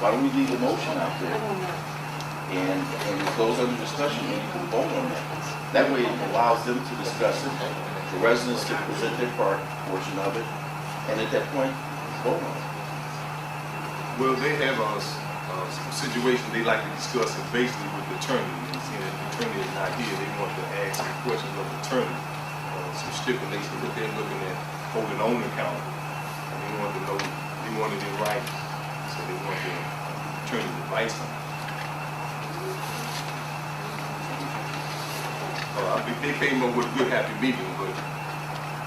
why don't we leave a motion out there? And it goes under discussion, and you can vote on that. That way it allows them to discuss it, the residents to present their portion of it, and at that point, vote on it. Well, they have a situation they like to discuss it basically with the attorney. And seeing that the attorney is not here, they want to ask some questions of the attorney. Some stipulations that they're looking at holding on account. And they want to know, they want it in writing. So they want the attorney's advice on it. They came up with a good happy medium, but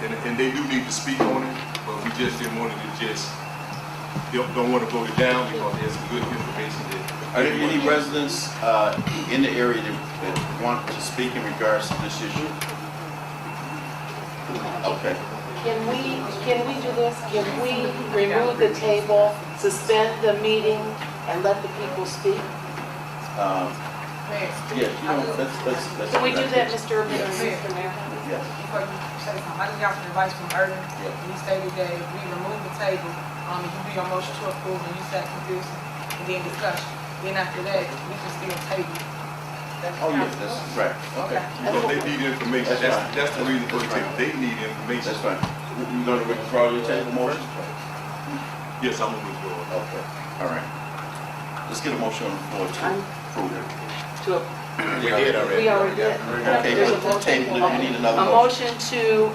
and they do need to speak on it, but we just didn't want it to just don't want to vote it down because there's some good information there. Are there any residents in the area that want to speak in regards to this issue? Okay. Can we do this? Can we remove the table, suspend the meeting, and let the people speak? Yeah, you know, let's Can we do that, Mr. Urban? Yes. Mr. Mayor? Yes. Before you say something, I just got some advice from Urban. Yeah. He stated that if we remove the table, you do your motion to approve and you said confusing, and then discussion. Then after that, we can still table. Oh, yes, that's right. Okay. Because they need information. That's right. That's the reason for the table. They need information. That's right. You going to withdraw your table motion? Yes, I'm going to withdraw. Okay. All right. Let's get a motion on the floor to approve it. We already did. Okay, There's a let's table it. We need another A motion. motion to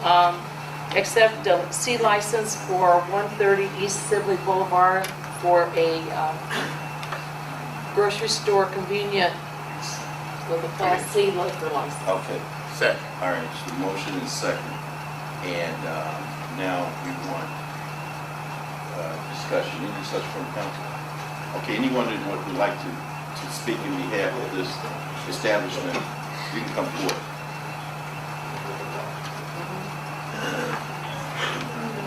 accept the C license for 130 East Sibley Boulevard for a grocery store convenience with a Class C liquor license. Okay. Second. All right, so the motion is second. And now we want discussion. Any discussion from the council? Okay, anyone that would like to speak in behalf of this establishment, you can come forward.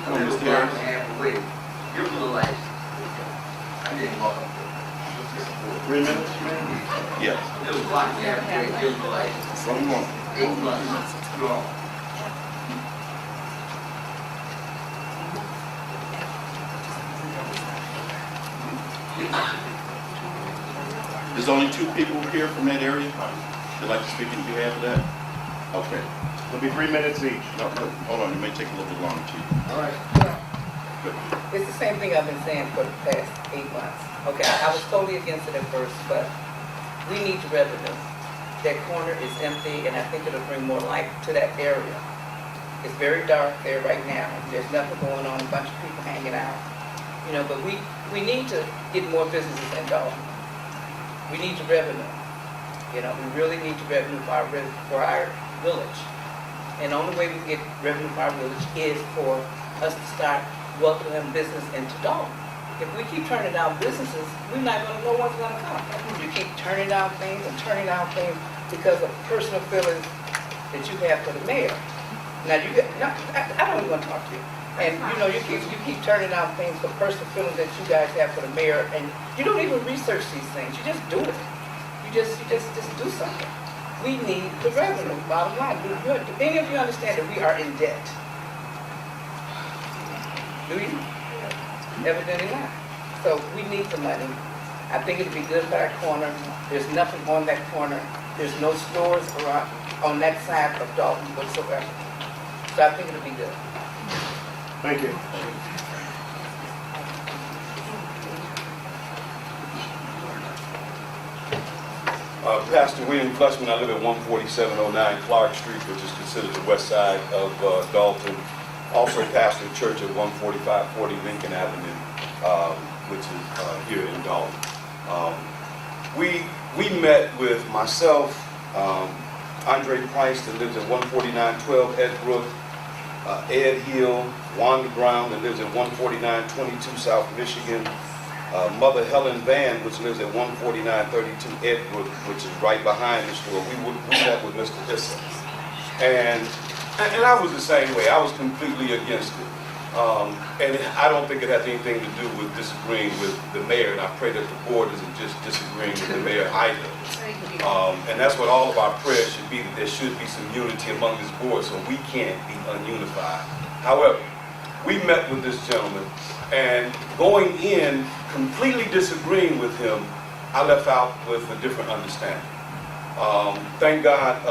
Come on, Mr. Harris. Give them the light. I didn't walk up. 3 minutes? Yes. It was like halfway, give them the light. What do you want? 8 months. Go. There's only 2 people here from that area that'd like to speak in behalf of that? Okay. It'll be 3 minutes each. No, hold on, it may take a little bit longer, Chief. All right. Good. It's the same thing I've been saying for the past 8 months. Okay, I was totally against it at first, but we need the revenue. That corner is empty, and I think it'll bring more light to that area. It's very dark there right now. There's nothing going on, a bunch of people hanging out. You know, but we need to get more businesses in Dolton. We need the revenue. You know, we really need the revenue for our village. And the only way we can get revenue for our village is for us to start welcoming business into Dolton. If we keep turning down businesses, we're not going to know what's going to come. You keep turning down things and turning down things because of personal feelings that you have for the mayor. Now, I don't even want to talk to you. And you know, you keep turning down things for personal feelings that you guys have for the mayor, and you don't even research these things. You just do it. You just do something. We need the revenue. Bottom line, do any of you understand that we are in debt? Do you? Evidently not. So we need the money. I think it'd be good for that corner. There's nothing on that corner. There's no stores around on that side of Dolton whatsoever. So I think it'll be good. Thank you. Pastor William Clutchman, I live at 14709 Clark Street, which is considered the west side of Dolton. Also pastor a church at 14540 Lincoln Avenue, which is here in Dolton. We met with myself, Andre Price, that lives at 14912 Ed Brook, Ed Hill, Wanda Brown, that lives at 14922 South Michigan, Mother Helen Van, which lives at 14932 Ed Brook, which is right behind the store. We met with Mr. Issa. And I was the same way. I was completely against it. And I don't think it has anything to do with disagreeing with the mayor, and I pray that the board isn't just disagreeing with the mayor either. And that's what all of our prayers should be, that there should be some unity among this board so we can't be ununified. However, we met with this gentleman, and going in completely disagreeing with him, I left out with a different understanding. Thank God,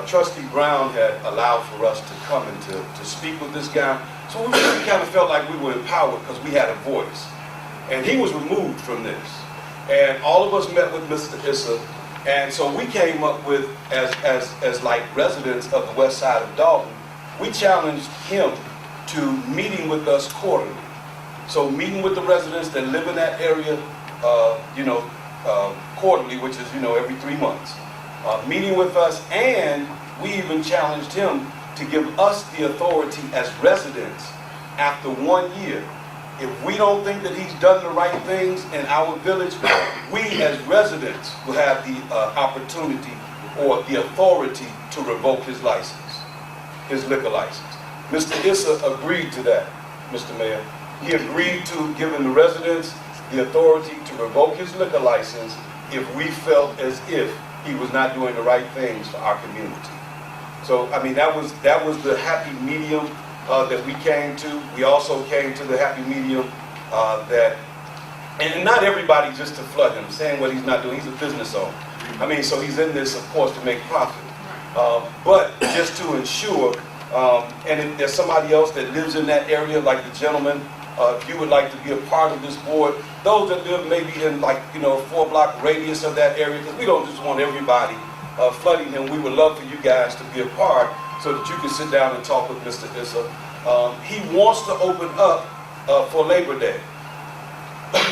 Trustee Brown had allowed for us to come and to speak with this guy. So we kind of felt like we were empowered because we had a voice. And he was removed from this. And all of us met with Mr. Issa. And so we came up with, as like residents of the west side of Dolton, we challenged him to meeting with us quarterly. So meeting with the residents that live in that area, quarterly, which is, every 3 months. Meeting with us, and we even challenged him to give us the authority as residents after 1 year. If we don't think that he's done the right things in our village, we as residents will have the opportunity or the authority to revoke his license, his liquor license. Mr. Issa agreed to that, Mr. Mayor. He agreed to giving the residents the authority to revoke his liquor license if we felt as if he was not doing the right things for our community. So, I mean, that was the happy medium that we came to. We also came to the happy medium and not everybody just to flood him, saying what he's not doing. He's a business owner. I mean, so he's in this, of course, to make profit. But just to ensure, and if there's somebody else that lives in that area, like the gentleman, if you would like to be a part of this board, those that live maybe in like, 4-block radius of that area, because we don't just want everybody flooding him. We would love for you guys to be a part so that you can sit down and talk with Mr. Issa. He wants to open up for Labor Day.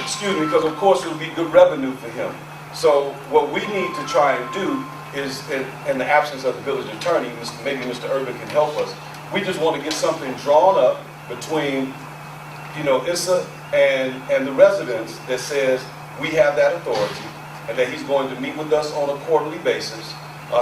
Excuse me, because of course it will be good revenue for him. So what we need to try and do is, in the absence of the village attorney, maybe Mr. Urban can help us, we just want to get something drawn up between Issa and the residents that says we have that authority and that he's going to meet with us on a quarterly basis.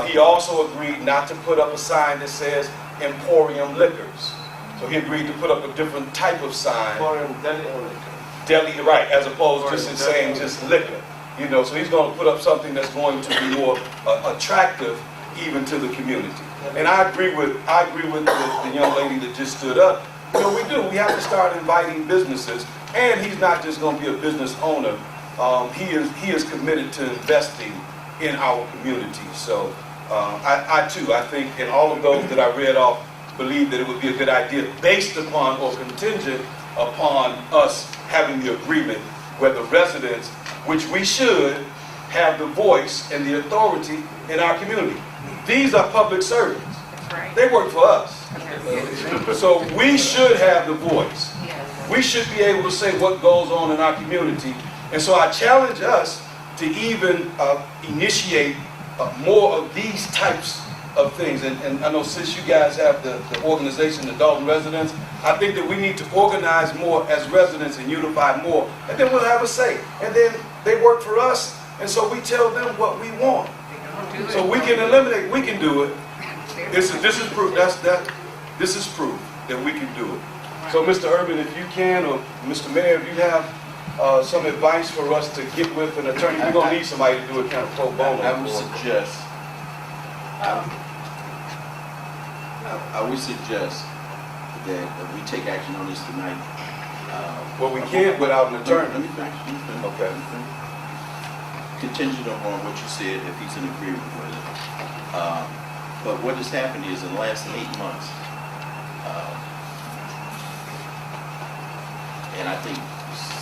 He also agreed not to put up a sign that says Emporium Liquors. So he agreed to put up a different type of sign. Emporium Deli or liquor? Deli, right, as opposed just in saying just liquor. So he's going to put up something that's going to be more attractive even to the community. And I agree with the young lady that just stood up. We have to start inviting businesses, and he's not just going to be a business owner. He is committed to investing in our community. So I think, and all of those that I read off believe that it would be a good idea based upon or contingent upon us having the agreement where the residents, which we should, have the voice and the authority in our community. These are public servants. They work for us. So we should have the voice. We should be able to say what goes on in our community. And so I challenge us to even initiate more of these types of things. And I know since you guys have the organization, the Dolton Residents, I think that we need to organize more as residents and unify more. And then we'll have a say. And then they work for us, and so we tell them what we want. So we can eliminate, we can do it. This is proof. This is proof that we can do it. So Mr. Urban, if you can, or Mr. Mayor, if you have some advice for us to get with an attorney, we're going to need somebody to do it kind of pro bono. I would suggest that we take action on this tonight. Well, we can't without an attorney. Let me finish. Okay. Contingent upon what you said, if he's in agreement with it. But what has happened is in the last 8 months, and I think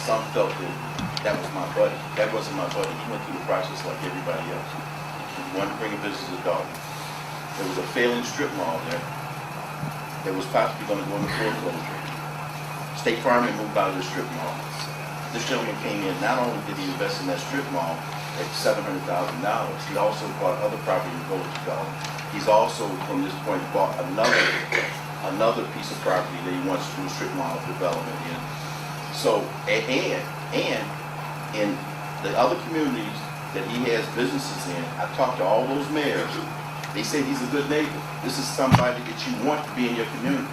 some felt that was my buddy. That wasn't my buddy. He went through the process like everybody else. He wanted to bring a business to Dolton. There was a failing strip mall there that was possibly going to go into foreclosure. State Farm had moved out of the strip mall. This gentleman came in, not only did he invest in that strip mall at $700,000, he also bought other property in Village of Dolton. He's also, from this point, bought another piece of property that he wants to do strip mall development in. So, and in the other communities that he has businesses in, I've talked to all those mayors. They say he's a good neighbor. This is somebody that you want to be in your community.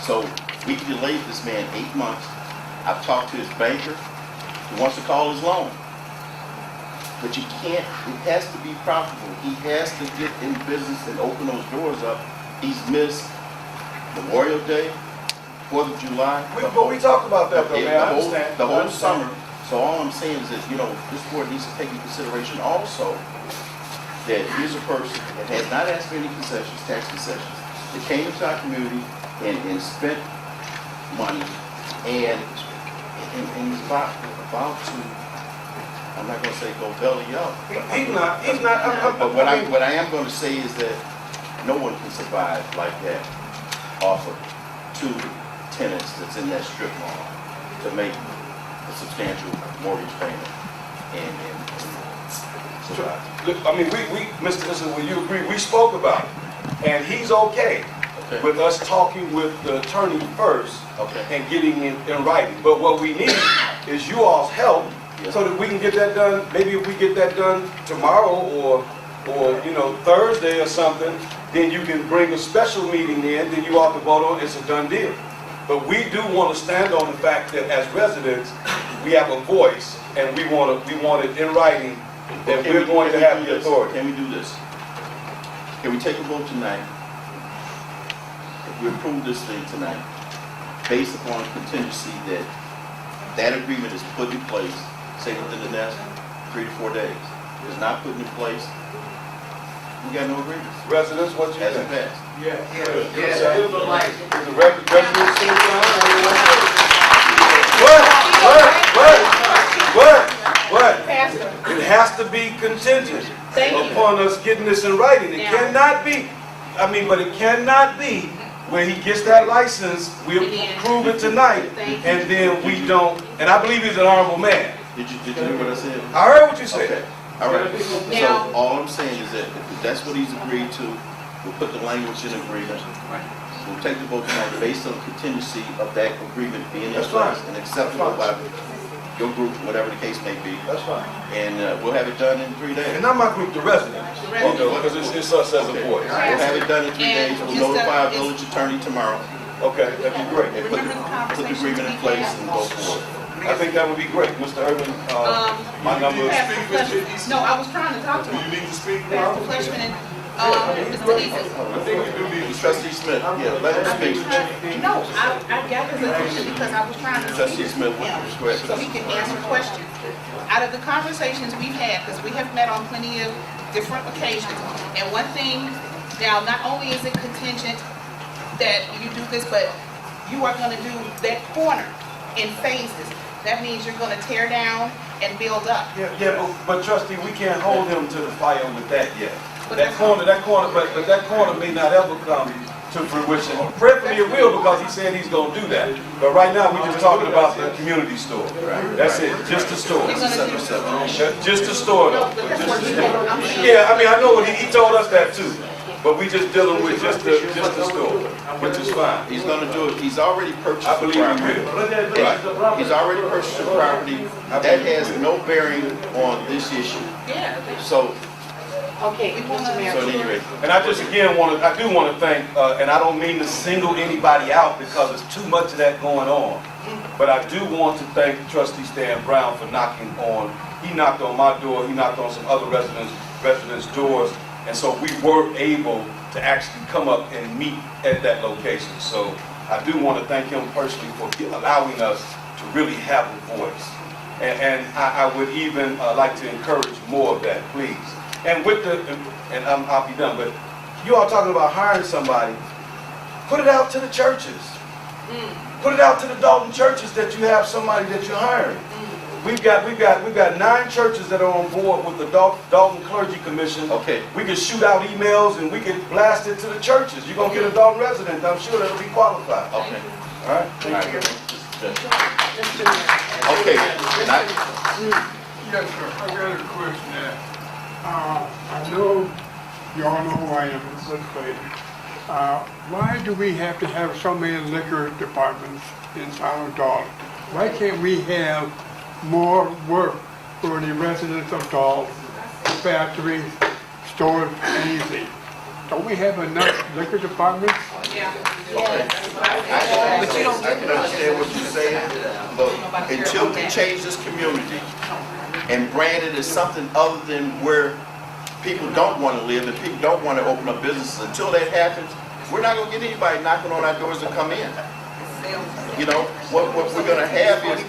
So we delayed this man 8 months. I've talked to his banker. He wants to call his loan. But you can't, it has to be profitable. He has to get in business and open those doors up. He's missed Memorial Day, 4th of July. But we talked about that though, man. I understand. The whole summer, So all I'm saying is that, this board needs to take into consideration also that here's a person that has not asked for any concessions, tax concessions, that came into our community and spent money and he's about to, I'm not gonna say go belly up. He's not. But what I am gonna say is that no one can survive like that off of 2 tenants that's in that strip mall to make a substantial mortgage payment and survive. Look, I mean, Mr. Listen, will you agree? We spoke about it, and he's okay with us talking with the attorney first and getting in writing. But what we need is you all's help so that we can get that done. Maybe if we get that done tomorrow or Thursday or something, then you can bring a special meeting in, then you all can vote on it. It's a done deal. But we do want to stand on the fact that as residents, we have a voice, and we want it in writing that we're going to have the authority. Can we do this? Can we take a vote tonight? If we approve this thing tonight, based upon contingency that agreement is put in place, say within the next 3 to 4 days. If it's not put in place, we got no agreement. Residents, what you Hasn't think? passed. The residents see What? It has to be contingent upon us getting this in writing. It cannot be, but it cannot be when he gets that license, we'll prove it tonight, and then we don't, and I believe he's an honorable man. Did you hear what I said? I heard what you said. Okay. All right. So all I'm saying is that if that's what he's agreed to, we'll put the language in agreement. We'll take the vote tonight based on contingency of that agreement being in place and acceptable by your group, whatever the case may be. That's fine. And we'll have it done in 3 days. And not my group, the residents. Because it's us as a voice. We'll have it done in 3 days. We'll notify our village attorney tomorrow Okay, that'd be great. and put the agreement in place and go forward. I think that would be great, Mr. Urban. My number is. No, I was trying to talk to Do him. you need to speak? Pastor Fleshman and, Mr. Leeson. I think you do need to speak. Trustee Smith, let him speak. No, I got his attention because I was trying to Trustee speak Smith, to him go ahead. so he can answer questions. Out of the conversations we've had, because we have met on plenty of different occasions, and one thing, now, not only is it contingent that you do this, but you are gonna do that corner in phases. That means you're gonna tear down and build up. But trustee, we can't hold him to the fire with that yet. That corner, but that corner may not ever come to fruition. Prayerfully it will, because he said he's gonna do that. But right now, we're just talking about the community store. That's it, just the store. You're gonna do Just the store though. but that's what he said. I'm saying- Yeah, I know what he told us that too. But we just dealing with just the store, which is fine. He's gonna do it. He's already purchased I the believe he property. will. Right. He's already purchased the property. That has no bearing on this issue. Yeah. So, Okay, Mr. Mayor. so at any rate, And I just again I do want to thank, and I don't mean to single anybody out because there's too much of that going on, but I do want to thank Trustee Stan Brown for he knocked on my door, he knocked on some other residents' doors, and so we were able to actually come up and meet at that location. So I do want to thank him personally for allowing us to really have a voice. And I would even like to encourage more of that, please. And I'll be done, but you all talking about hiring somebody, put it out to the churches. Put it out to the Dolton churches that you have somebody that you're hiring. We've got 9 churches that are on board with the Dolton Clergy Commission. Okay. We can shoot out emails and we can blast it to the churches. You're gonna get a Dolton resident, I'm sure that'll be qualified. okay. All right? All right. Mr. Mayor. Okay. Yes, sir. I got a question there. I know you all know who I am, Mr. Clay. Why do we have to have so many liquor departments inside of Dolton? Why can't we have more work for the residents of Dolton, factories, stores, anything? Don't we have enough liquor departments? I can understand what you're saying, but until we change this community and brand it as something other than where people don't want to live and people don't want to open up businesses, until that happens, we're not going to get anybody knocking on our doors to come in. You know, what we're gonna have is,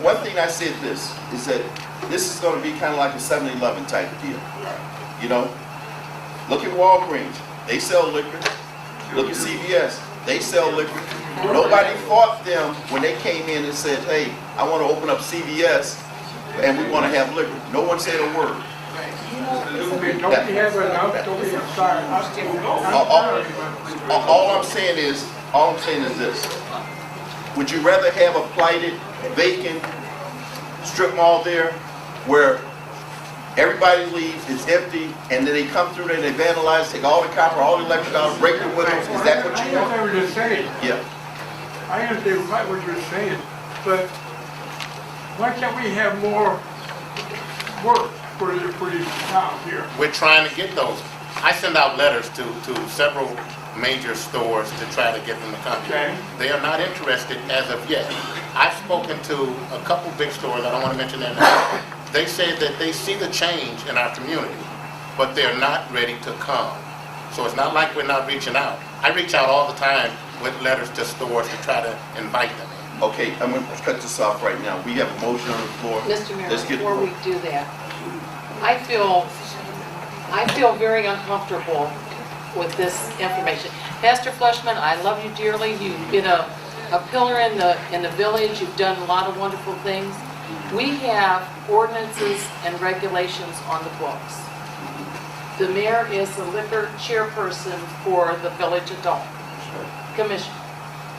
one thing I said this, is that this is gonna be kind of like a 7-Eleven type of deal. You know, look at Walgreens, they sell liquor. Look at CVS, they sell liquor. Nobody fought them when they came in and said, hey, I want to open up CVS and we want to have liquor. No one said a word. Don't we have enough, don't we have size? All I'm saying is this. Would you rather have a blighted, vacant strip mall there where everybody leaves, it's empty, and then they come through there and they vandalize, take all the copper, all the electric out, break the windows? Is that what you want? I understand what you're saying. Yeah. I understand quite what you're saying, but why can't we have more work for these towns here? We're trying to get those. I send out letters to several major stores to try to get them to come here. Okay. They are not interested as of yet. I've spoken to a couple big stores, I don't want to mention their names. They say that they see the change in our community, but they're not ready to come. So it's not like we're not reaching out. I reach out all the time with letters to stores to try to invite them in. Okay, I'm going to cut this off right now. We have a motion on the floor. Mr. Mayor, Let's get- before we do that, I feel very uncomfortable with this information. Pastor Fleshman, I love you dearly. You've been a pillar in the village. You've done a lot of wonderful things. We have ordinances and regulations on the books. The mayor is the liquor chairperson for the Village of Dolton Commission.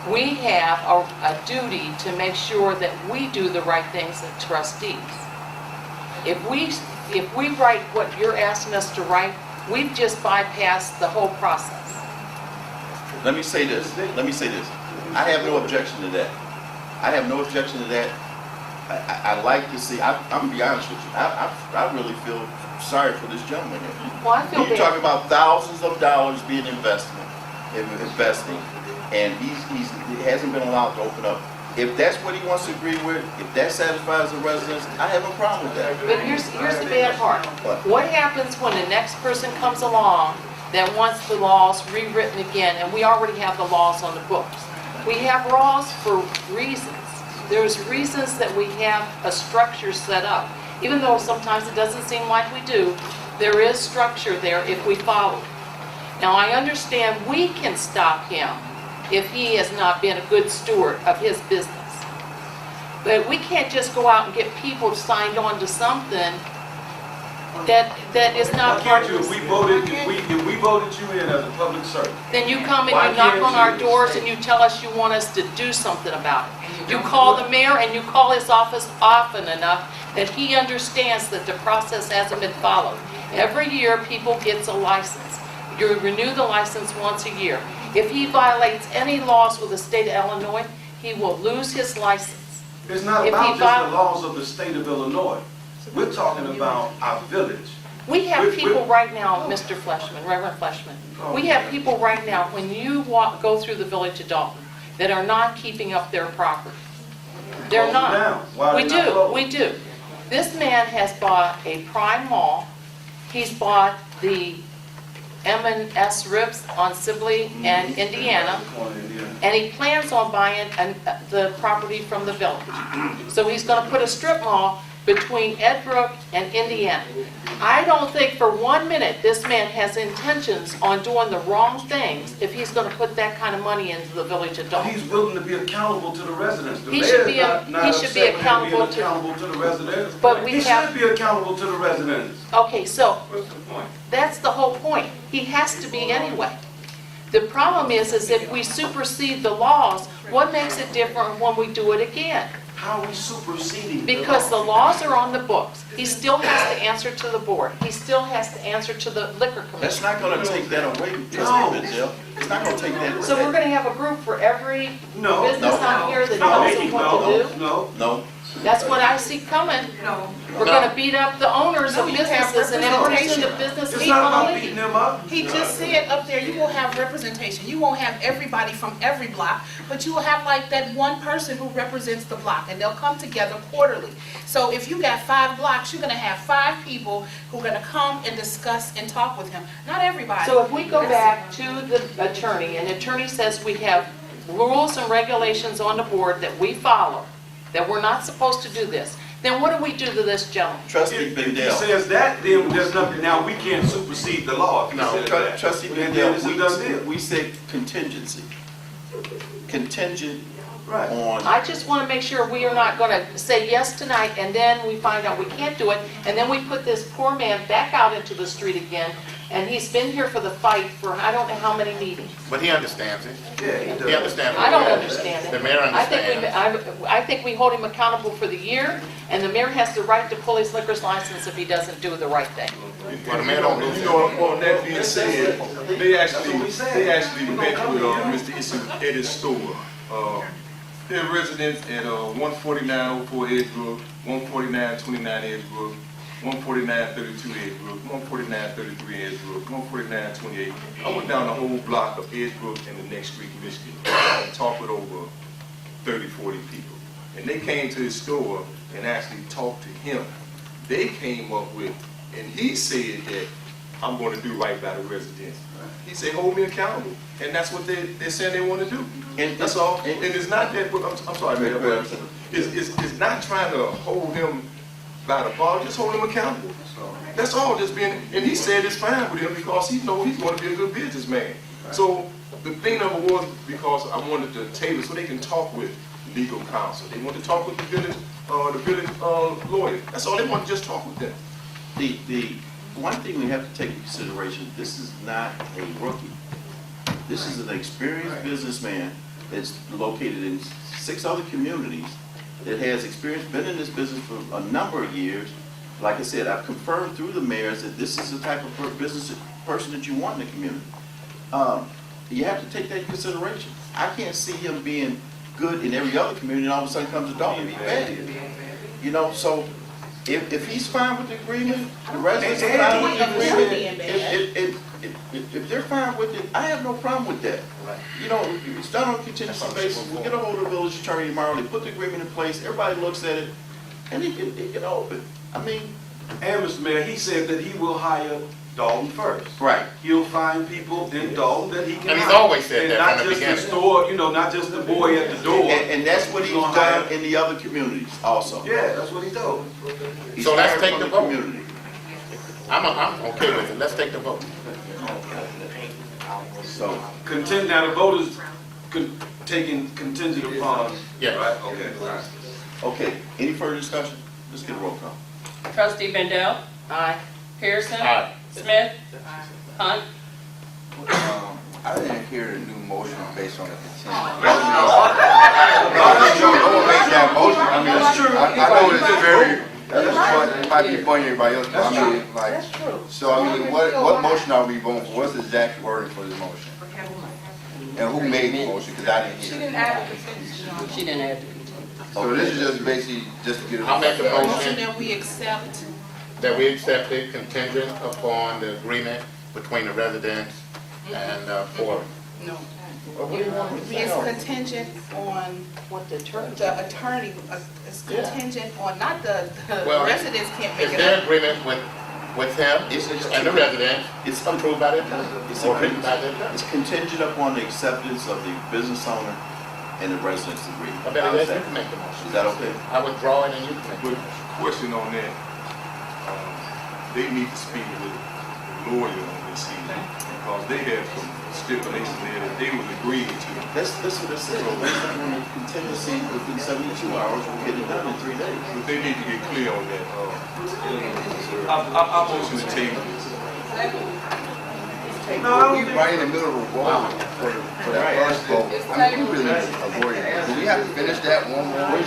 We have a duty to make sure that we do the right things as trustees. If we write what you're asking us to write, we've just bypassed the whole process. Let me say this. I have no objection to that. I like to see, I'm going to be honest with you, I really feel sorry for this gentleman here. Well, I feel You're bad. talking about thousands of dollars being investing, and he hasn't been allowed to open up. If that's what he wants to agree with, if that satisfies the residents, I have no problem with that. But here's the bad part. What happens when the next person comes along that wants the laws rewritten again, and we already have the laws on the books? We have laws for reasons. There's reasons that we have a structure set up. Even though sometimes it doesn't seem like we do, there is structure there if we follow it. Now, I understand we can stop him if he has not been a good steward of his business. But we can't just go out and get people signed on to something that is not part of If this. we voted you in as a public servant, Then you come and Why you knock can't on our you doors say- and you tell us you want us to do something about it. You call the mayor and you call his office often enough that he understands that the process hasn't been followed. Every year, people gets a license. You renew the license once a year. If he violates any laws with the state of Illinois, he will lose his license. it's not If about he just the laws of the state of Illinois. We're talking about our village. We have With- people right now, Mr. Fleshman, Reverend Fleshman, we have people right now, when you go through the village of Dolton, that are not keeping up their property. They're Close them not. down. Why are We they not do, closed? we do. This man has bought a prime mall, he's bought the M&S Ribs on Sibley and Indiana, and he plans on buying the property from the village. So he's gonna put a strip mall between Edbrook and Indiana. I don't think for 1 minute this man has intentions on doing the wrong things if he's gonna put that kind of money into the village of Dolton. He's willing to be accountable to the residents. The He mayor's should be not he should be upset with him being accountable to- accountable to the residents. But we He have- should be accountable to the residents. Okay, so What's the point? that's the whole point. He has to be anyway. The problem is if we supersede the laws, what makes it different when we do it again? How are we superseding? Because the laws are on the books. He still has to answer to the board. He still has to answer to the liquor That's commission. not going to take that away, No. Ms. Bidwell. It's not going to take that away. So we're gonna have a group for every No. business No. out here that No, knows what to do? no. No. That's what I see coming. No. We're gonna beat up the owners of No, you have businesses and then pretty soon the representation. business It's ain't not gonna about leave. beating them up. He just said up there, you will have representation. You won't have everybody from every block, but you will have like that one person who represents the block, and they'll come together quarterly. So if you got 5 blocks, you're gonna have 5 people who are gonna come and discuss and talk with him. Not everybody. So if we go back to the attorney, and the attorney says we have rules and regulations on the board that we follow, that we're not supposed to do this, then what do we do to this gentleman? Trustee If he Bendel. says that, then there's nothing, now we can't supersede the law. If he No. says that. Trustee Then Bendel, it's a done deal. we said contingency. Contingent Right. on, I just want to make sure we are not going to say yes tonight, and then we find out we can't do it, and then we put this poor man back out into the street again, and he's been here for the fight for I don't know how many meetings. But he understands it. Yeah, he He does. understands it. I don't understand it. The mayor I think understands. I think we hold him accountable for the year, and the mayor has the right to pull his liquor's license if he doesn't do the right thing. Well, the man don't lose You it. know, on that being said, they actually met with Mr. Issue at his store. They're residents at 14904 Edgebrook, 14929 Edgebrook, 14932 Edgebrook, 14933 Edgebrook, 14928. I went down the whole block of Edgebrook and the next street in Michigan and talked with over 30, 40 people. And they came to his store and actually talked to him. They came up with, and he said that I'm going to do right by the residents. He said, hold me accountable. And that's what they're saying they want to do. And- That's all. and- And it's not that, I'm sorry, Mayor, but it's not trying to hold him by the ball, just hold him accountable. That's all, just being, and he said it's fine with him because he knows he's going to be a good businessman. So the thing number was because I wanted to table so they can talk with legal counsel. They want to talk with the village lawyer. That's all, they want to just talk with them. the one thing we have to take into consideration, this is not a rookie. This is an experienced businessman that's located in 6 other communities that has experience, been in this business for a number of years. Like I said, I've confirmed through the mayors that this is the type of business person that you want in the community. You have to take that into consideration. I can't see him being good in every other community and all of a sudden comes to Dolton and be bad. You know, so if he's fine with the agreement, the residents are fine with the agreement, if they're fine with it, I have no problem with that. You know, it's done on a contingency basis. We'll get a hold of the village attorney tomorrow, they put the agreement in place, everybody looks at it, and it can open. I mean, And Mr. Mayor, he said that he will hire Dolton first. right. He'll find people in Dolton that he can hire. And he's always said that And from the not just the beginning. store, you know, not just the boy at the door. And that's what he's gonna done hire- in the other communities also. Yeah, that's what he told. He's So let's hired take from the vote. community. I'm okay with it. Let's take the vote. So, Now the vote is taking contingent upon. Yes. Right, okay, all right. okay, any further discussion? Let's get a roll call. Trustee Bendel, Aye. Pearson, Aye. Smith, Hunt, I didn't hear the new motion based on the consent. I mean, I know it's very, it might be funny to everybody else, but I mean, like, so I mean, what motion are we voting for? What's the exact wording for this motion? And who made the motion? Because I didn't hear. she didn't have to. So this is just basically, just to get it. I'll make the Motion motion that we accept. that we accept it contingent upon the agreement between the residents and Ford. No. What do you want me to say? It's contingent on What the attorney? the attorney, it's contingent on, not the Well, residents can't Is make it there up. agreement with him and the residents It's approved by the It's or written by the attorney? It's contingent upon the acceptance of the business owner and the residents agreement. I bet How's you that? can make the motion. Is that okay? I withdraw it and you can make Quick it. question on that. They need to speak with the lawyer on this evening because they had some stipulations there that they was agreeing to. That's what it says. Based on the contingency within 72 hours, we'll get it done in 3 days. But they need to get clear on that. I motion to table this. We right in the middle of a vote for that first vote. I mean, we really avoid it. Do we have to finish that one more?